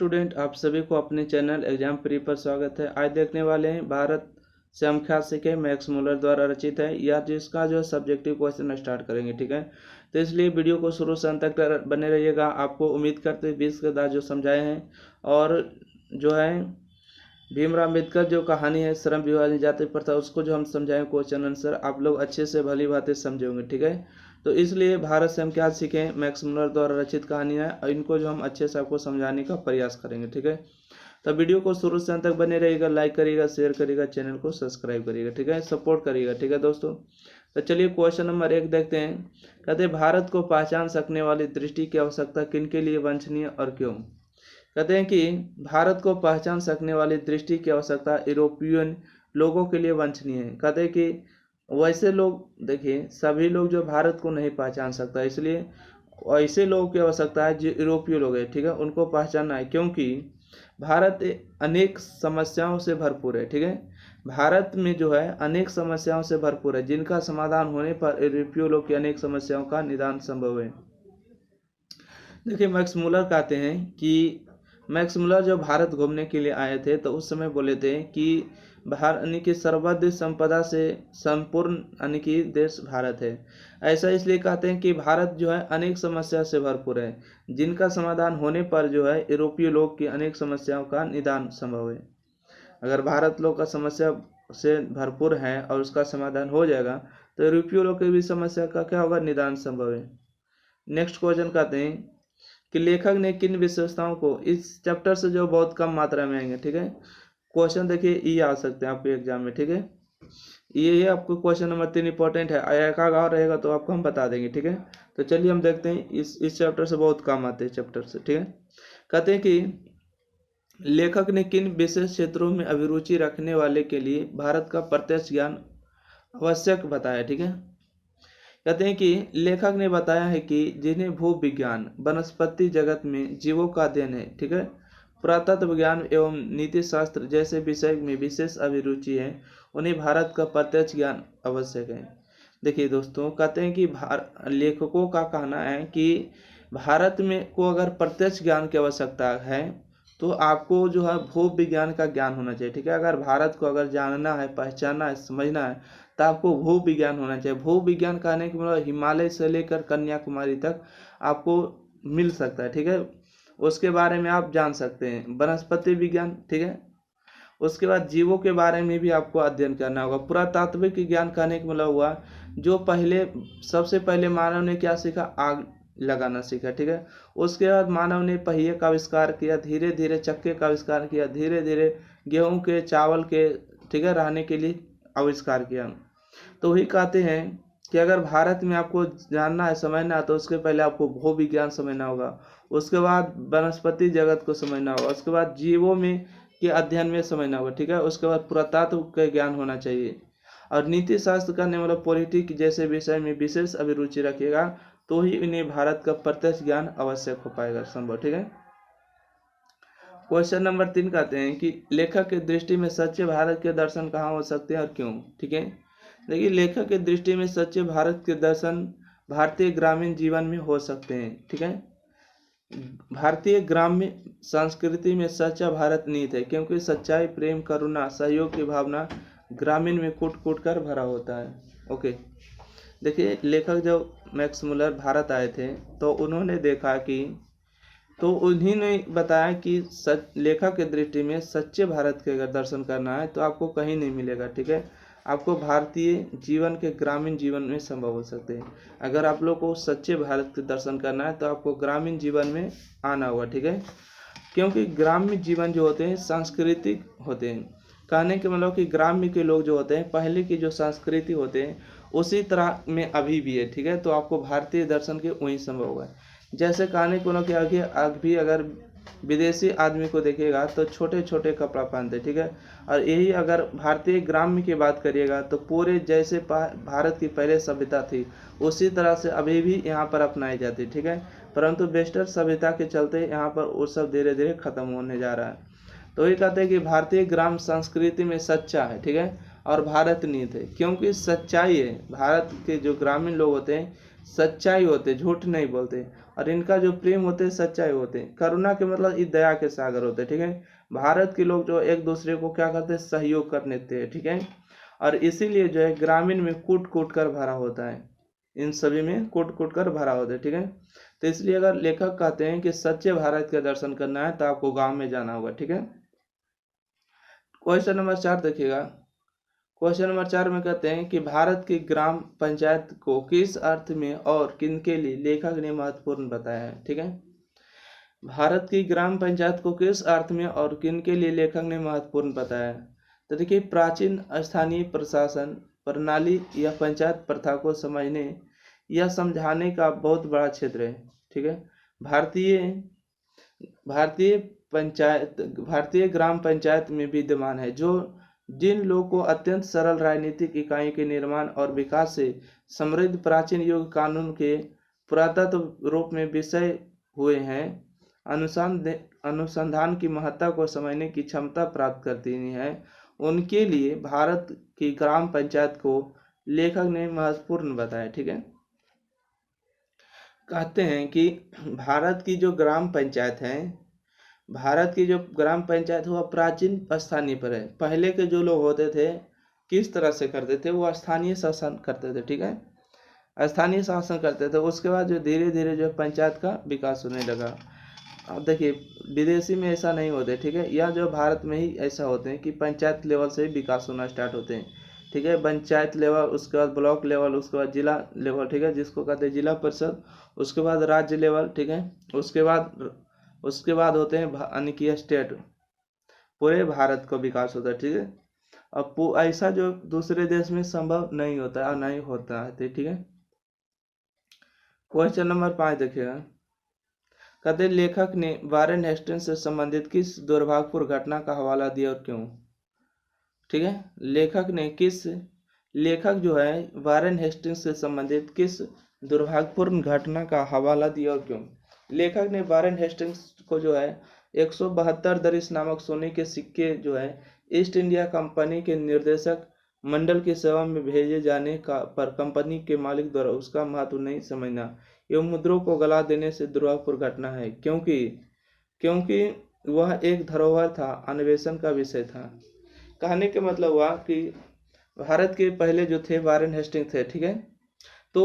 Student, आप सभी को अपने चैनल एग्जाम प्री पर स्वागत है। आज देखने वाले हैं भारत सांख्यिकी के मैक्स मूलर द्वारा रचित है या जिसका जो सब्जेक्टिव क्वेश्चन स्टार्ट करेंगे। ठीक है, तो इसलिए वीडियो को शुरू से अंत तक बने रहिएगा। आपको उम्मीद करते हैं 20 के दांत जो समझाए हैं और जो है भीमराव अम्बेडकर जो कहानी है श्रम विभाजन जाति प्रथा, उसको जो हम समझाएं क्वेश्चन आंसर आप लोग अच्छे से भली बातें समझे होंगे। ठीक है, तो इसलिए भारत से हम क्या सीखें, मैक्स मूलर द्वारा रचित कहानी है और इनको जो हम अच्छे से आपको समझाने का प्रयास करेंगे। ठीक है, तो वीडियो को शुरू से अंत तक बने रहिएगा, लाइक करिएगा, शेयर करिएगा, चैनल को सब्सक्राइब करिएगा। ठीक है, सपोर्ट करिएगा। ठीक है दोस्तों, तो चलिए क्वेश्चन नंबर 1 देखते हैं। कहते हैं भारत को पहचान सकने वाली दृष्टि की आवश्यकता किनके लिए वांछनीय और क्यों। कहते हैं कि भारत को पहचान सकने वाली दृष्टि की आवश्यकता यूरोपियन लोगों के लिए वांछनीय है। कहते हैं कि वैसे लोग, देखिए सभी लोग जो भारत को नहीं पहचान सकता, इसलिए ऐसे लोगों की आवश्यकता है जो यूरोपीय लोग हैं। ठीक है, उनको पहचानना है क्योंकि भारत अनेक समस्याओं से भरपूर है। ठीक है, भारत में जो है अनेक समस्याओं से भरपूर है जिनका समाधान होने पर यूरोपीय लोग की अनेक समस्याओं का निदान संभव है। देखिए मैक्स मूलर कहते हैं कि मैक्स मूलर जब भारत घूमने के लिए आए थे तो उस समय बोले थे कि भारत यानी कि सर्वोच्च संपदा से संपूर्ण यानी कि देश भारत है। ऐसा इसलिए कहते हैं कि भारत जो है अनेक समस्या से भरपूर है जिनका समाधान होने पर जो है यूरोपीय लोग की अनेक समस्याओं का निदान संभव है। अगर भारत लोग का समस्या से भरपूर है और उसका समाधान हो जाएगा तो यूरोपीय लोग की भी समस्या का क्या होगा, निदान संभव है। नेक्स्ट क्वेश्चन कहते हैं कि लेखक ने किन विशेषताओं को, इस चैप्टर से जो बहुत कम मात्रा में आएंगे। ठीक है, क्वेश्चन देखिए ये आ सकते हैं आपके एग्जाम में। ठीक है, ये आपको क्वेश्चन नंबर 3 इंपॉर्टेंट है, आया गाँव रहेगा तो आपको हम बता देंगे। ठीक है, तो चलिए हम देखते हैं इस चैप्टर से बहुत काम आते हैं चैप्टर से। ठीक है, कहते हैं कि लेखक ने किन विशेष क्षेत्रों में अभिरुचि रखने वाले के लिए भारत का प्रत्यक्ष ज्ञान आवश्यक बताया। ठीक है, कहते हैं कि लेखक ने बताया है कि जिन्हें भू विज्ञान, वनस्पति जगत में जीवों का अध्ययन है, ठीक है, पुरातत्व विज्ञान एवं नीति शास्त्र जैसे विषय में विशेष अभिरुचि है, उन्हें भारत का प्रत्यक्ष ज्ञान आवश्यक है। देखिए दोस्तों, कहते हैं कि लेखकों का कहना है कि भारत में को अगर प्रत्यक्ष ज्ञान की आवश्यकता है तो आपको जो है भू विज्ञान का ज्ञान होना चाहिए। ठीक है, अगर भारत को अगर जानना है, पहचानना है, समझना है तो आपको भू विज्ञान होना चाहिए। भू विज्ञान कहने के मतलब हिमालय से लेकर कन्याकुमारी तक आपको मिल सकता है। ठीक है, उसके बारे में आप जान सकते हैं। वनस्पति विज्ञान, ठीक है, उसके बाद जीवों के बारे में भी आपको अध्ययन करना होगा। पुरातात्विक ज्ञान कहने का मतलब हुआ जो सबसे पहले मानव ने क्या सीखा, आग लगाना सीखा। ठीक है, उसके बाद मानव ने पहिए का आविष्कार किया, धीरे धीरे चक्के का आविष्कार किया, धीरे धीरे गेहूं के, चावल के, ठीक है, रहने के लिए आविष्कार किया। तो वही कहते हैं कि अगर भारत में आपको जानना है, समझना है तो उसके पहले आपको भू विज्ञान समझना होगा, उसके बाद वनस्पति जगत को समझना होगा, उसके बाद जीवों में के अध्ययन में समझना होगा। ठीक है, उसके बाद पुरातत्व का ज्ञान होना चाहिए और नीति शास्त्र का मतलब पॉलिटिक्स जैसे विषय में विशेष अभिरुचि रखिएगा तो ही इन्हें भारत का प्रत्यक्ष ज्ञान आवश्यक हो पाएगा, संभव। ठीक है, क्वेश्चन नंबर 3 कहते हैं कि लेखक की दृष्टि में सच्चे भारत के दर्शन कहाँ हो सकते हैं और क्यों। ठीक है, देखिए लेखक की दृष्टि में सच्चे भारत के दर्शन भारतीय ग्रामीण जीवन में हो सकते हैं। ठीक है, भारतीय ग्राम्य संस्कृति में सच्चा भारत निहित है क्योंकि सच्चाई, प्रेम, करुणा, सहयोग की भावना ग्रामीण में कूट कूट कर भरा होता है। ओके, देखिए लेखक जब मैक्स मूलर भारत आए थे तो उन्होंने देखा कि, तो उन्हीं ने बताया कि लेखक की दृष्टि में सच्चे भारत के अगर दर्शन करना है तो आपको कहीं नहीं मिलेगा। ठीक है, आपको भारतीय जीवन के ग्रामीण जीवन में संभव हो सकते हैं। अगर आप लोग को सच्चे भारत के दर्शन करना है तो आपको ग्रामीण जीवन में आना होगा। ठीक है, क्योंकि ग्राम्य जीवन जो होते हैं सांस्कृतिक होते हैं। कहने के मतलब कि ग्राम्य के लोग जो होते हैं पहले की जो संस्कृति होते हैं उसी तरह में अभी भी है। ठीक है, तो आपको भारतीय दर्शन के वही संभव होगा। जैसे कहने को मतलब कि अभी अगर विदेशी आदमी को देखिएगा तो छोटे छोटे कपड़ा पहनते। ठीक है, और यही अगर भारतीय ग्राम्य की बात करिएगा तो पूरे जैसे भारत की पहले सभ्यता थी उसी तरह से अभी भी यहाँ पर अपनाई जाती। ठीक है, परंतु वेस्टर्न सभ्यता के चलते यहाँ पर वो सब धीरे धीरे खत्म होने जा रहा है। तो ये कहते हैं कि भारतीय ग्राम संस्कृति में सच्चा है। ठीक है, और भारत निहित है क्योंकि सच्चाई है। भारत के जो ग्रामीण लोग होते हैं सच्चाई होते, झूठ नहीं बोलते, और इनका जो प्रेम होते सच्चाई होते। करुणा के मतलब ये दया के सागर होते, ठीक है। भारत के लोग जो एक दूसरे को क्या करते हैं, सहयोग करने देते हैं, ठीक है। और इसीलिए जो है ग्रामीण में कूट कूट कर भरा होता है, इन सभी में कूट कूट कर भरा होता है, ठीक है। तो इसलिए अगर लेखक कहते हैं कि सच्चे भारत के दर्शन करना है तो आपको गांव में जाना होगा, ठीक है। क्वेश्चन नंबर 4 देखिएगा। क्वेश्चन नंबर 4 में कहते हैं कि भारत की ग्राम पंचायत को किस अर्थ में और किनके लिए लेखक ने महत्वपूर्ण बताया है, ठीक है। भारत की ग्राम पंचायत को किस अर्थ में और किनके लिए लेखक ने महत्वपूर्ण बताया है। तो देखिए, प्राचीन स्थानीय प्रशासन प्रणाली या पंचायत प्रथा को समझने या समझाने का बहुत बड़ा क्षेत्र है, ठीक है। भारतीय भारतीय भारतीय ग्राम पंचायत में विद्यमान है, जो जिन लोगों को अत्यंत सरल राजनीतिक इकाई के निर्माण और विकास से समृद्ध प्राचीन युग कानून के पुरातत्व रूप में विषय हुए हैं, अनुसंधान की महत्ता को समझने की क्षमता प्राप्त करती है, उनके लिए भारत की ग्राम पंचायत को लेखक ने महत्वपूर्ण बताया, ठीक है। कहते हैं कि भारत की जो ग्राम पंचायत है, भारत की जो ग्राम पंचायत हुआ प्राचीन स्थानीय पर है। पहले के जो लोग होते थे किस तरह से करते थे, वो स्थानीय शासन करते थे, ठीक है। स्थानीय शासन करते थे, उसके बाद जो धीरे धीरे जो पंचायत का विकास होने लगा। अब देखिए, विदेशी में ऐसा नहीं होते, ठीक है। या जो भारत में ही ऐसा होते हैं कि पंचायत लेवल से ही विकास होना स्टार्ट होते हैं, ठीक है। पंचायत लेवल, उसके बाद ब्लॉक लेवल, उसके बाद जिला लेवल, ठीक है, जिसको कहते हैं जिला परिषद, उसके बाद राज्य लेवल, ठीक है। उसके बाद होते हैं यानी कि स्टेट, पूरे भारत का विकास होता है, ठीक है। अब ऐसा जो दूसरे देश में संभव नहीं होता और नहीं होता है, ठीक है। क्वेश्चन नंबर 5 देखिएगा। कहते लेखक ने वारेन हेस्टिंग्स से संबंधित किस दुर्भाग्यपूर्ण घटना का हवाला दिया और क्यों, ठीक है। लेखक जो है वारेन हेस्टिंग्स से संबंधित किस दुर्भाग्यपूर्ण घटना का हवाला दिया और क्यों। लेखक ने वारेन हेस्टिंग्स को जो है 172 दरिस नामक सोने के सिक्के जो है ईस्ट इंडिया कंपनी के निर्देशक मंडल की सेवा में भेजे जाने का पर कंपनी के मालिक द्वारा उसका महत्व नहीं समझना एवं मुद्रों को गला देने से दुर्भाग्यपूर्ण घटना है, क्योंकि वह एक धरोहर था, अन्वेषण का विषय था। कहने के मतलब हुआ कि भारत के पहले जो थे वारेन हेस्टिंग थे, ठीक है। तो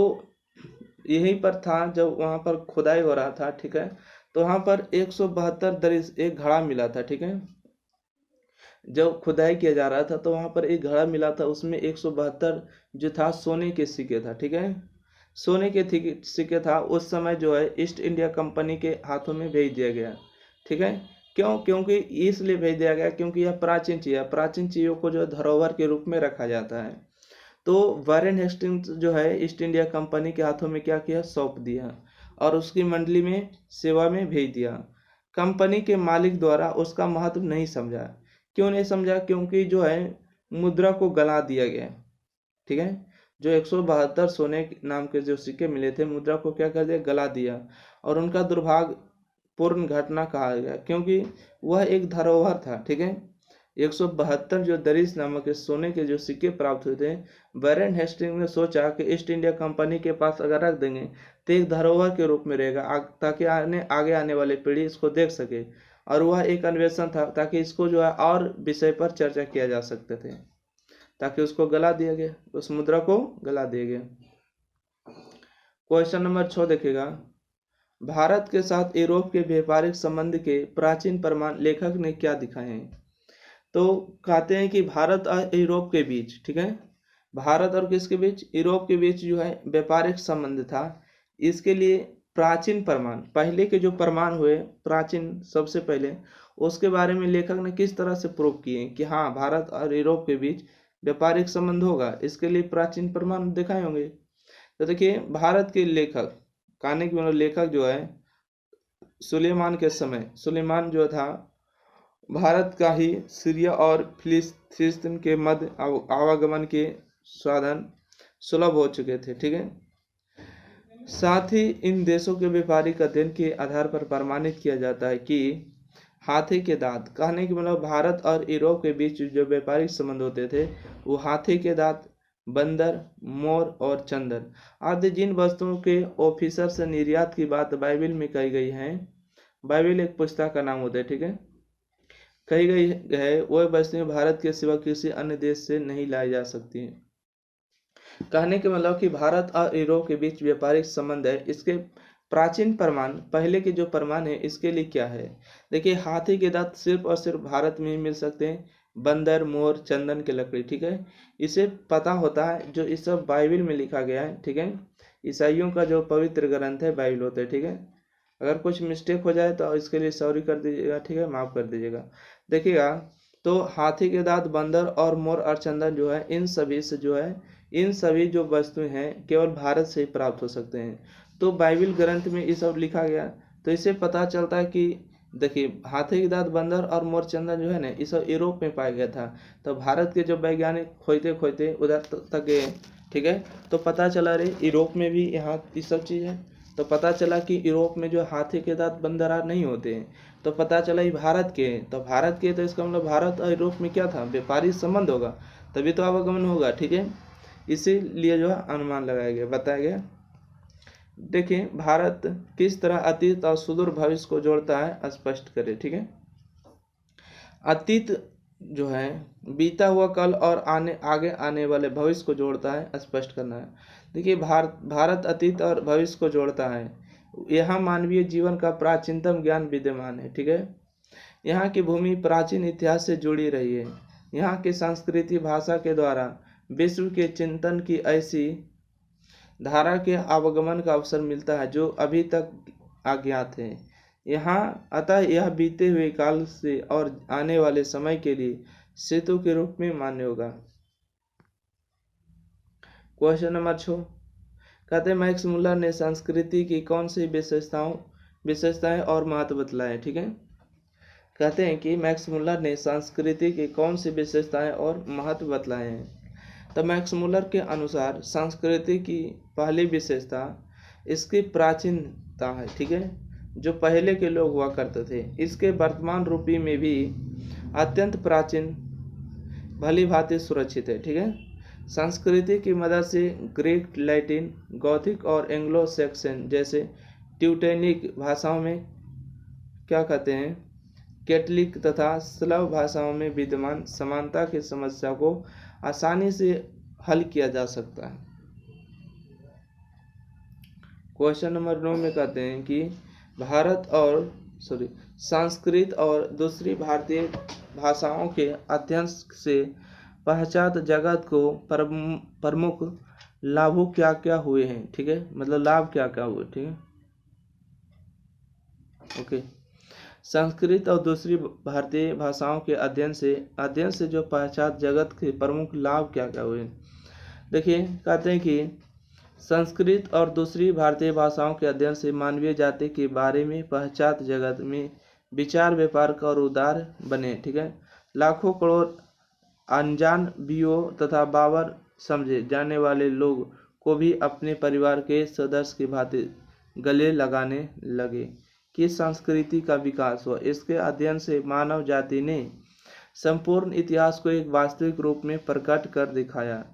यहीं पर था जब वहां पर खुदाई हो रहा था, ठीक है। तो वहां पर 172 दरिस एक घड़ा मिला था, ठीक है। जब खुदाई किया जा रहा था तो वहां पर एक घड़ा मिला था, उसमें 172 जो था सोने के सिक्के था, ठीक है। सोने के सिक्के था। उस समय जो है ईस्ट इंडिया कंपनी के हाथों में भेज दिया गया, ठीक है। क्योंकि इसलिए भेज दिया गया क्योंकि यह प्राचीन चीज है, प्राचीन चीजों को जो धरोहर के रूप में रखा जाता है। तो वारेन हेस्टिंग्स जो है ईस्ट इंडिया कंपनी के हाथों में क्या किया, सौंप दिया और उसकी मंडली में सेवा में भेज दिया। कंपनी के मालिक द्वारा उसका महत्व नहीं समझा। क्यों नहीं समझा, क्योंकि जो है मुद्रा को गला दिया गया, ठीक है। जो 172 सोने नाम के जो सिक्के मिले थे, मुद्रा को क्या कर दिया, गला दिया, और उनका दुर्भाग्यपूर्ण घटना कहा गया क्योंकि वह एक धरोहर था, ठीक है। 172 जो दरिस नामक के सोने के जो सिक्के प्राप्त हुए थे, वारेन हेस्टिंग ने सोचा कि ईस्ट इंडिया कंपनी के पास अगर रख देंगे तो एक धरोहर के रूप में रहेगा, ताकि आगे आने वाली पीढ़ी इसको देख सके, और वह एक अन्वेषण था ताकि इसको जो है और विषय पर चर्चा किया जा सकते थे, ताकि उसको गला दिया गया, उस मुद्रा को गला दिया गया। क्वेश्चन नंबर 6 देखिएगा। भारत के साथ यूरोप के व्यापारिक संबंध के प्राचीन प्रमाण लेखक ने क्या दिखाए हैं। तो कहते हैं कि भारत और यूरोप के बीच, ठीक है, भारत और किसके बीच, यूरोप के बीच जो है व्यापारिक संबंध था। इसके लिए प्राचीन प्रमाण, पहले के जो प्रमाण हुए प्राचीन सबसे पहले, उसके बारे में लेखक ने किस तरह से प्रूव किए कि हाँ भारत और यूरोप के बीच व्यापारिक संबंध होगा, इसके लिए प्राचीन प्रमाण दिखाए होंगे। तो देखिए, भारत के लेखक, कहने की मतलब लेखक जो है सुलेमान के समय, सुलेमान जो था भारत का ही सीरिया और फिलिस्तीन के मध्य आवागमन के साधन सुलभ हो चुके थे, ठीक है। साथ ही इन देशों के व्यापारिक अध्ययन के आधार पर प्रमाणित किया जाता है कि हाथी के दांत, कहने की मतलब भारत और यूरोप के बीच जो व्यापारिक संबंध होते थे वो हाथी के दांत बंदर, मोर और चंदन आदि जिन वस्तुओं के ऑफिसर से निर्यात की बात बाइबिल में कही गई है, बाइबिल एक पुस्तक का नाम होता है, ठीक है, कही गई है, वह वस्तुएं भारत के सिवा किसी अन्य देश से नहीं लाई जा सकती हैं। कहने के मतलब कि भारत और यूरोप के बीच व्यापारिक संबंध है, इसके प्राचीन प्रमाण, पहले के जो प्रमाण है इसके लिए क्या है। देखिए, हाथी के दांत सिर्फ और सिर्फ भारत में ही मिल सकते हैं, बंदर, मोर, चंदन की लकड़ी, ठीक है, इसे पता होता है, जो इस सब बाइबिल में लिखा गया है, ठीक है, ईसाइयों का जो पवित्र ग्रंथ है बाइबिल होता है, ठीक है। अगर कुछ मिस्टेक हो जाए तो इसके लिए सॉरी कर दीजिएगा, ठीक है, माफ कर दीजिएगा। देखिएगा, तो हाथी के दांत, बंदर और मोर और चंदन जो है, इन सभी से जो है, इन सभी जो वस्तुएं हैं केवल भारत से ही प्राप्त हो सकते हैं। तो बाइबिल ग्रंथ में ये सब लिखा गया, तो इससे पता चलता है कि देखिए, हाथी के दांत, बंदर और मोर, चंदन जो है ना, ये सब यूरोप में पाया गया था। तो भारत के जो वैज्ञानिक खोजते खोजते उधर तक गए, ठीक है, तो पता चला रे यूरोप में भी यहाँ ये सब चीज़ है। तो पता चला कि यूरोप में जो हाथी के दांत, बंदर नहीं होते हैं, तो पता चला ये भारत के हैं। तो भारत के, तो इसका मतलब भारत और यूरोप में क्या था, व्यापारिक संबंध होगा, तभी तो आवागमन होगा, ठीक है, इसीलिए जो है अनुमान लगाया गया, बताया गया। देखिए, भारत किस तरह अतीत और सुदूर भविष्य को जोड़ता है, स्पष्ट करें, ठीक है। अतीत जो है बीता हुआ कल और आगे आने वाले भविष्य को जोड़ता है, स्पष्ट करना है। देखिए, भारत अतीत और भविष्य को जोड़ता है। यहाँ मानवीय जीवन का प्राचीनतम ज्ञान विद्यमान है, ठीक है। यहाँ की भूमि प्राचीन इतिहास से जुड़ी रही है। यहाँ की संस्कृति भाषा के द्वारा विश्व के चिंतन की ऐसी धारा के आवागमन का अवसर मिलता है जो अभी तक अज्ञात है। यहाँ अतः यह बीते हुए काल से और आने वाले समय के लिए सेतु के रूप में मान्य होगा। क्वेश्चन नंबर 6, कहते हैं मैक्स मुलर ने संस्कृति की कौन सी विशेषताएं और महत्व बतलाए, ठीक है। कहते हैं कि मैक्स मुलर ने संस्कृति की कौन सी विशेषताएं और महत्व बतलाए हैं। तो मैक्स मुलर के अनुसार संस्कृति की पहली विशेषता इसकी प्राचीनता है, ठीक है, जो पहले के लोग हुआ करते थे, इसके वर्तमान रूपी में भी अत्यंत प्राचीन, भली भांति सुरक्षित है, ठीक है। संस्कृति की मदद से ग्रीक, लैटिन, गॉथिक और एंग्लो सैक्सन जैसे ट्यूटेनिक भाषाओं में क्या कहते हैं, कैथलिक तथा स्लाव भाषाओं में विद्यमान समानता की समस्या को आसानी से हल किया जा सकता है। क्वेश्चन नंबर 9 में कहते हैं कि संस्कृत और दूसरी भारतीय भाषाओं के अध्ययन से पश्चात जगत को प्रमुख लाभों क्या क्या हुए हैं, ठीक है, मतलब लाभ क्या क्या हुए, ठीक है, ओके। संस्कृत और दूसरी भारतीय भाषाओं के अध्ययन से जो पश्चात जगत के प्रमुख लाभ क्या क्या हुए। देखिए, कहते हैं कि संस्कृत और दूसरी भारतीय भाषाओं के अध्ययन से मानवीय जाति के बारे में पश्चात जगत में विचार व्यापार और उदार बने, ठीक है। लाखों करोड़ अनजान बीओ तथा बाबर समझे जाने वाले लोग को भी अपने परिवार के सदस्य की भांति गले लगाने लगे कि संस्कृति का विकास हुआ। इसके अध्ययन से मानव जाति ने संपूर्ण इतिहास को एक वास्तविक रूप में प्रकट कर दिखाया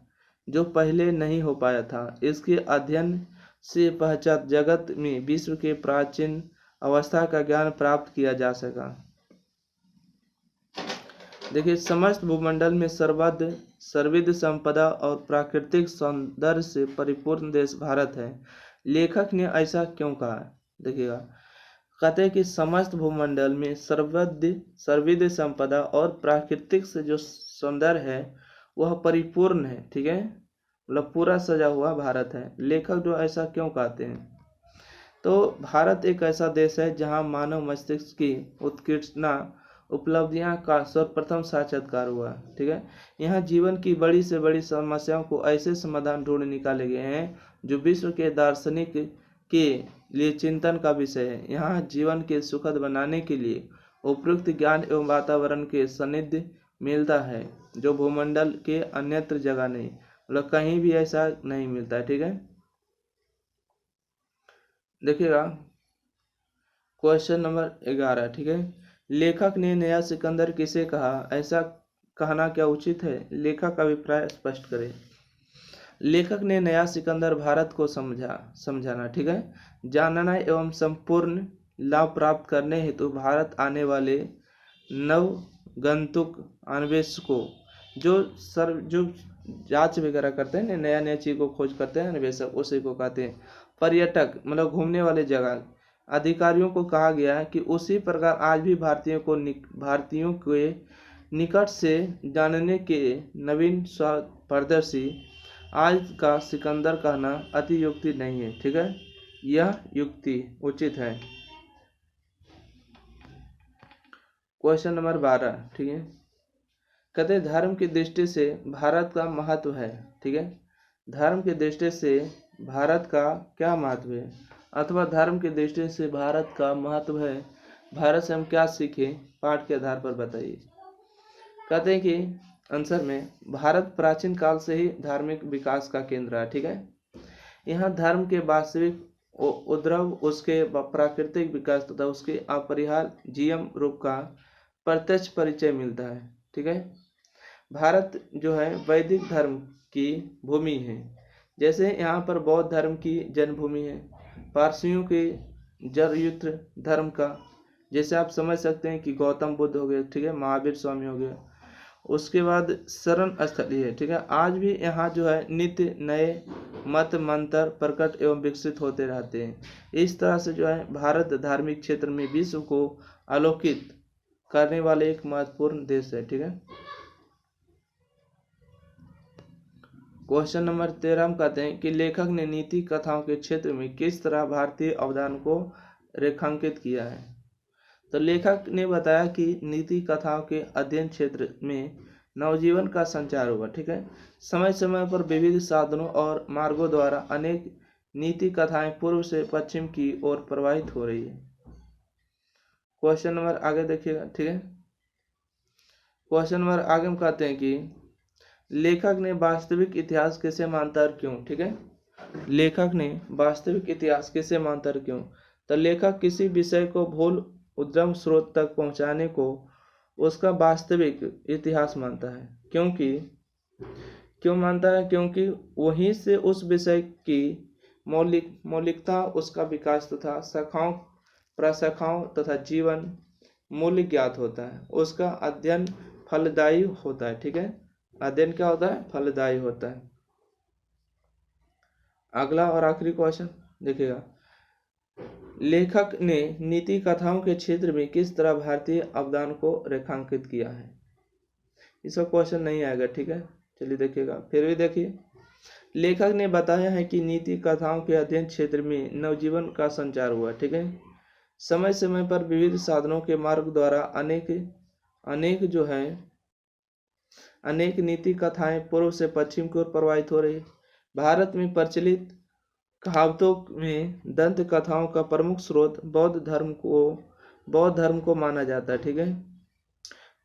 जो पहले नहीं हो पाया था। इसके अध्ययन से पश्चात जगत में विश्व के प्राचीन अवस्था का ज्ञान प्राप्त किया जा सका। देखिए, समस्त भूमंडल में सर्वविध संपदा और प्राकृतिक सौंदर्य से परिपूर्ण देश भारत है। लेखक ने ऐसा क्यों कहा, देखिएगा, कहते हैं कि समस्त भूमंडल में सर्वविध संपदा और प्राकृतिक से जो सौंदर्य है वह परिपूर्ण है, ठीक है, मतलब पूरा सजा हुआ भारत है। लेखक जो ऐसा क्यों कहते हैं, तो भारत एक ऐसा देश है जहां मानव मस्तिष्क की उत्कृष्टता उपलब्धियां का सर्वप्रथम साक्षात्कार हुआ, ठीक है। यहाँ जीवन की बड़ी से बड़ी समस्याओं को ऐसे समाधान ढूंढ निकाले गए हैं जो विश्व के दार्शनिक के लिए चिंतन का विषय है। यहाँ जीवन के सुखद बनाने के लिए उपयुक्त ज्ञान एवं वातावरण के सानिध्य मिलता है जो भूमंडल के अन्यत्र जगह नहीं, मतलब कहीं भी ऐसा नहीं मिलता है, ठीक है। देखिएगा, क्वेश्चन नंबर 11, ठीक है। लेखक ने नया सिकंदर किसे कहा, ऐसा कहना क्या उचित है, लेखक का अभिप्राय स्पष्ट करें। लेखक ने नया सिकंदर भारत को समझाना, ठीक है, जानना एवं संपूर्ण लाभ प्राप्त करने हेतु भारत आने वाले नवगंतुक अन्वेषकों जो जांच वगैरह करते हैं, नया नया चीज को खोज करते हैं, अन्वेषक उसी को कहते हैं। पर्यटक मतलब घूमने वाले जगह अधिकारियों को कहा गया है कि उसी प्रकार आज भी भारतीयों के निकट से जानने के नवीन स्वप्रदर्शी आज का सिकंदर कहना अति युक्ति नहीं है, ठीक है, यह युक्ति उचित है। क्वेश्चन नंबर 12, ठीक है, कहते धर्म की दृष्टि से भारत का महत्व है, ठीक है, धर्म की दृष्टि से भारत का क्या महत्व है, अथवा धर्म की दृष्टि से भारत का महत्व है, भारत से हम क्या सीखें, पाठ के आधार पर बताइए। कहते हैं कि आंसर में भारत प्राचीन काल से ही धार्मिक विकास का केंद्र है, ठीक है, यहाँ धर्म के वास्तविक उद्भव, उसके प्राकृतिक विकास तथा उसके अपरिहार्य जीवन रूप का प्रत्यक्ष परिचय मिलता है, ठीक है। भारत जो है वैदिक धर्म की भूमि है, जैसे यहाँ पर बौद्ध धर्म की जन्मभूमि है, पारसियों के जरयुत्र धर्म का, जैसे आप समझ सकते हैं कि गौतम बुद्ध हो गए, ठीक है, महावीर स्वामी हो गए, उसके बाद शरण स्थली है, ठीक है, आज भी यहाँ जो है नित्य नए मत मंत्र प्रकट एवं विकसित होते रहते हैं। इस तरह से जो है भारत धार्मिक क्षेत्र में विश्व को आलोकित करने वाले एक महत्वपूर्ण देश है, ठीक है। क्वेश्चन नंबर 13 हम कहते हैं कि लेखक ने नीति कथाओं के क्षेत्र में किस तरह भारतीय अवदान को रेखांकित किया है। तो लेखक ने बताया कि नीति कथाओं के अध्ययन क्षेत्र में नवजीवन का संचार हुआ, ठीक है, समय समय पर विविध साधनों और मार्गों द्वारा अनेक नीति कथाएं पूर्व से पश्चिम की ओर प्रवाहित हो रही है। क्वेश्चन नंबर आगे देखिएगा, ठीक है, क्वेश्चन नंबर आगे हम कहते हैं कि लेखक ने वास्तविक इतिहास किसे मानता और क्यों, ठीक है, लेखक ने वास्तविक इतिहास किसे मानता और क्यों। तो लेखक किसी विषय को मूल उद्गम स्रोत तक पहुंचाने को उसका वास्तविक इतिहास मानता है। क्यों मानता है, क्योंकि वहीं से उस विषय की मौलिकता, उसका विकास तथा शाखाओं प्रशाखाओं तथा जीवन मूल्य ज्ञात होता है, उसका अध्ययन फलदायी होता है, ठीक है, अध्ययन क्या होता है, फलदायी होता है। अगला और आखिरी क्वेश्चन देखिएगा, लेखक ने नीति कथाओं के क्षेत्र में किस तरह भारतीय अवदान को रेखांकित किया है। इसका क्वेश्चन नहीं आएगा, ठीक है, चलिए देखिएगा, फिर भी देखिए, लेखक ने बताया है कि नीति कथाओं के अध्ययन क्षेत्र में नवजीवन का संचार हुआ, ठीक है, समय समय पर विविध साधनों के मार्ग द्वारा अनेक नीति कथाएं पूर्व से पश्चिम की ओर प्रवाहित हो रही। भारत में प्रचलित कहावतों में दंत कथाओं का प्रमुख स्रोत बौद्ध धर्म को माना जाता है, ठीक है,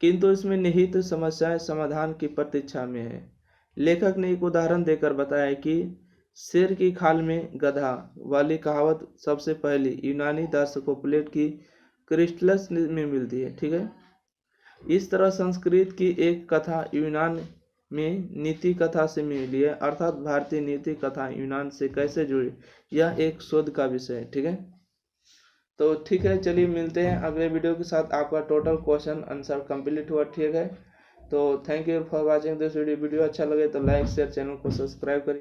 किंतु इसमें निहित समस्याएं समाधान की प्रतीक्षा में है। लेखक ने एक उदाहरण देकर बताया कि शेर की खाल में गधा वाली कहावत सबसे पहली यूनानी दर्शकों प्लेट की क्रिस्टलस में मिलती है, ठीक है। इस तरह संस्कृत की एक कथा यूनान में नीति कथा से मिली है, अर्थात भारतीय नीति कथा यूनान से कैसे जुड़ी, यह एक शोध का विषय है, ठीक है। तो ठीक है, चलिए मिलते हैं अगले वीडियो के साथ। आपका टोटल क्वेश्चन आंसर कंप्लीट हुआ, ठीक है। तो thank you for watching this video अच्छा लगे तो लाइक शेयर, चैनल को सब्सक्राइब करिए।